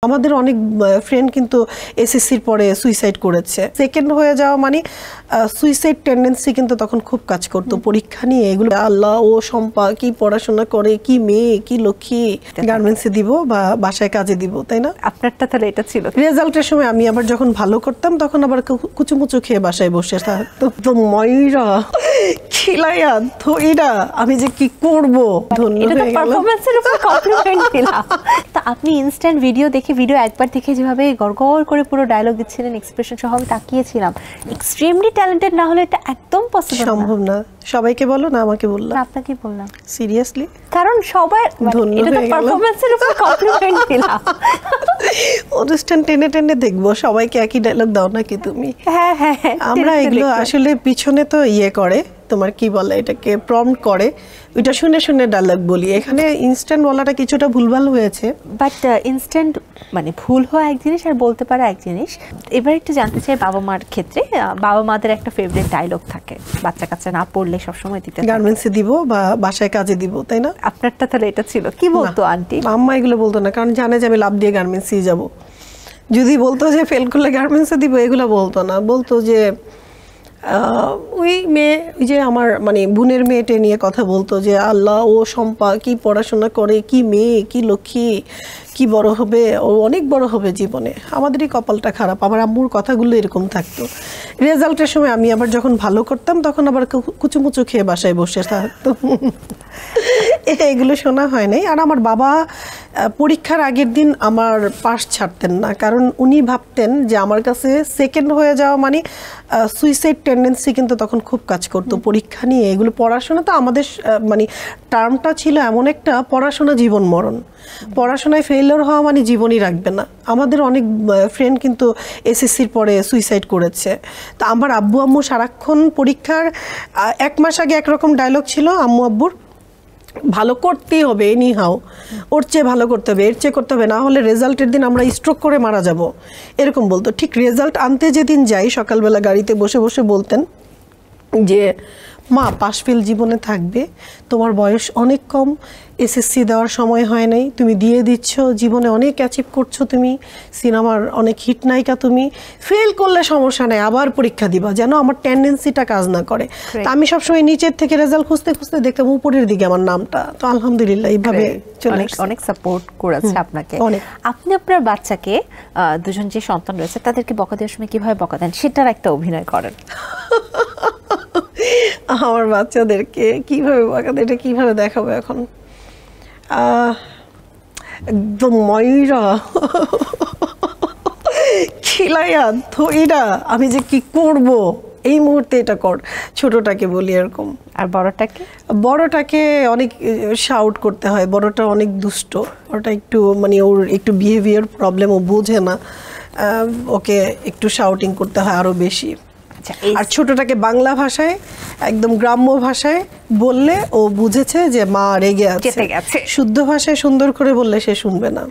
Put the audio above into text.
আমাদের অনেক ফ্রেন্ড কিন্তু এসএসসির পরে সুইসাইড করেছে। সেকেন্ড হয়ে যাওয়া মানে সুইসাইড টেন্ডেন্সি কিন্তু তখন খুব কাজ করতো। পরীক্ষা নিয়ে এগুলো আল্লাহ ও শম্পা কি পড়াশোনা করে, কি মেয়ে, কি লক্ষ্মী, গার্মেন্টসে দিব বা বাসায় কাজে দিব, তাই না? আপনারটা তাহলে এটা ছিল। রেজাল্টের সময় আমি আবার যখন ভালো করতাম তখন আবার কুচুমুচু খেয়ে বাসায় বসে থাকতো। তো ময়রা খিলাইয়া ধইরা আমি যে কি করব, ধন্য এটা তো হয়ে গেল। পারফরম্যান্সের উপর কমপ্লিমেন্ট দিলাম। তো আপনি ইনস্ট্যান্ট ভিডিও একবার দেখে যেভাবে গড়গড় করে পুরো ডায়লগ দিচ্ছিলেন, এক্সপ্রেশন সহ আমি তাকিয়েছিলাম। এক্সট্রিমলি ট্যালেন্টেড না হলে এটা একদম পসিবল সম্ভব না। সবাইকে বলো না আমাকে বললাম? না, আপনাকে বললাম সিরিয়াসলি, কারণ সবাই এটা তো হয়ে গেল। পারফরম্যান্সের উপর কমপ্লিমেন্ট দিলাম। অনুষ্ঠান টেনে টেনে দেখবো, সবাইকে একই ডায়লগ দাও নাকি তুমি? হ্যাঁ হ্যাঁ, আমরা এগুলো আসলে পিছনে তো করে, তোমার কি বলে এটাকে, প্রম্পট করে, ওইটা শুনে শুনে ডায়লগ বলি। এখানে ইনস্ট্যান্ট বলাটা কিছুটা ভুলভাল হয়েছে। বাট ইনস্ট্যান্ট মানে ভুল হওয়া এক জিনিস আর বলতে পারা এক জিনিস। এবার একটু জানতে চাই বাবা মার ক্ষেত্রে, বাবা মাদের একটা ফেভারিট ডায়লগ থাকে, বাচ্চা কাচ্চা না পড়লে সবসময় দিতে, গার্মেন্টসে দিব বা বাসায় কাজে দিব, তাই না? আপনারটা তাহলে এটা ছিল। কি বলতো আন্টি? আম্মা এগুলো বলতো না, কারণ জানে যে আমি লাভ দিয়ে গার্মেন্টসেই যাব। যদি বলতো যে ফেল করলে গার্মেন্টসে দিব, এগুলো বলতো না। বলতো যে ওই মেয়ে, ওই যে আমার মানে বোনের মেয়েটে নিয়ে কথা বলতো যে আল্লাহ ও শম্পা কি পড়াশোনা করে, কি মেয়ে, কি লক্ষ্মী, কি বড় হবে, ও অনেক বড় হবে জীবনে। আমাদেরই কপালটা খারাপ। আমার আম্মুর কথাগুলো এরকম থাকতো। রেজাল্টের সময় আমি আবার যখন ভালো করতাম তখন আবার কুচুমুচু খেয়ে বাসায় বসে থাকতো। এগুলো শোনা হয় নাই। আর আমার বাবা পরীক্ষার আগের দিন আমার পাস ছাড়তেন না, কারণ উনি ভাবতেন যে আমার কাছে সেকেন্ড হয়ে যাওয়া মানে সুইসাইড টেন্ডেন্সি কিন্তু তখন খুব কাজ করতো। পরীক্ষা নিয়ে এগুলো, পড়াশোনা তো আমাদের মানে টার্মটা ছিল এমন একটা, পড়াশোনা জীবন মরণ। পড়াশোনায় ফেলিওর হওয়া মানে জীবনই রাখবে না। আমাদের অনেক ফ্রেন্ড কিন্তু এসএসসির পরে সুইসাইড করেছে। তো আমার আব্বু আম্মু সারাক্ষণ পরীক্ষার 1 মাস আগে একরকম ডায়লগ ছিল আম্মু আব্বুর, ভালো করতেই হবে, এনি হাও, ওর চেয়ে ভালো করতে হবে, এর চেয়ে করতে হবে, না হলে রেজাল্টের দিন আমরা স্ট্রোক করে মারা যাব, এরকম বলতো। ঠিক রেজাল্ট আনতে যেদিন যাই সকালবেলা গাড়িতে বসে বসে বলতেন যে মা, পাশ ফেল জীবনে থাকবে, তোমার বয়স অনেক কম, এসএসসি দেওয়ার সময় হয় নাই, তুমি দিয়ে দিচ্ছ, জীবনে অনেক অ্যাচিভ করছো, তুমি সিনেমার অনেক হিট নায়িকা, তুমি ফেল করলে সমস্যা নেই, আবার পরীক্ষা দিবা, যেন আমার টেন্ডেন্সিটা কাজ না করে। তা আমি সবসময় নিচের থেকে রেজাল্ট খুঁজতে খুঁজতে দেখতাম উপরের দিকে আমার নামটা। তো আলহামদুলিল্লাহ এইভাবে চলে আসছে। অনেক সাপোর্ট করেছে আপনাকে। অনেক। আপনি আপনার বাচ্চাকে, দুজন যে সন্তান রয়েছে তাদেরকে বকা দেওয়ার সময় কিভাবে বকা দেন, সেটার একটা অভিনয় করেন। আমার বাচ্চাদেরকে কিভাবে বকা দেয়, এটা কিভাবে দেখাবো এখন? একদম ময়রা খিলাইয়া ধইরা আমি যে কি করব এই মুহূর্তে, এটা কর। ছোটটাকে বলি এরকম। আর বড়টাকে? বড়টাকে অনেক শাউট করতে হয়। বড়টা অনেক দুষ্ট, ওটা একটু মানে ওর একটু বিহেভিয়ার প্রবলেম, ও বোঝে না, ওকে একটু শাউটিং করতে হয় আরো বেশি। আর ছোটটাকে বাংলা ভাষায়, একদম গ্রাম্য ভাষায় বললে ও বুঝেছে যে মা রেগে আছে। গেছে। শুদ্ধ ভাষায় সুন্দর করে বললে সে শুনবে না।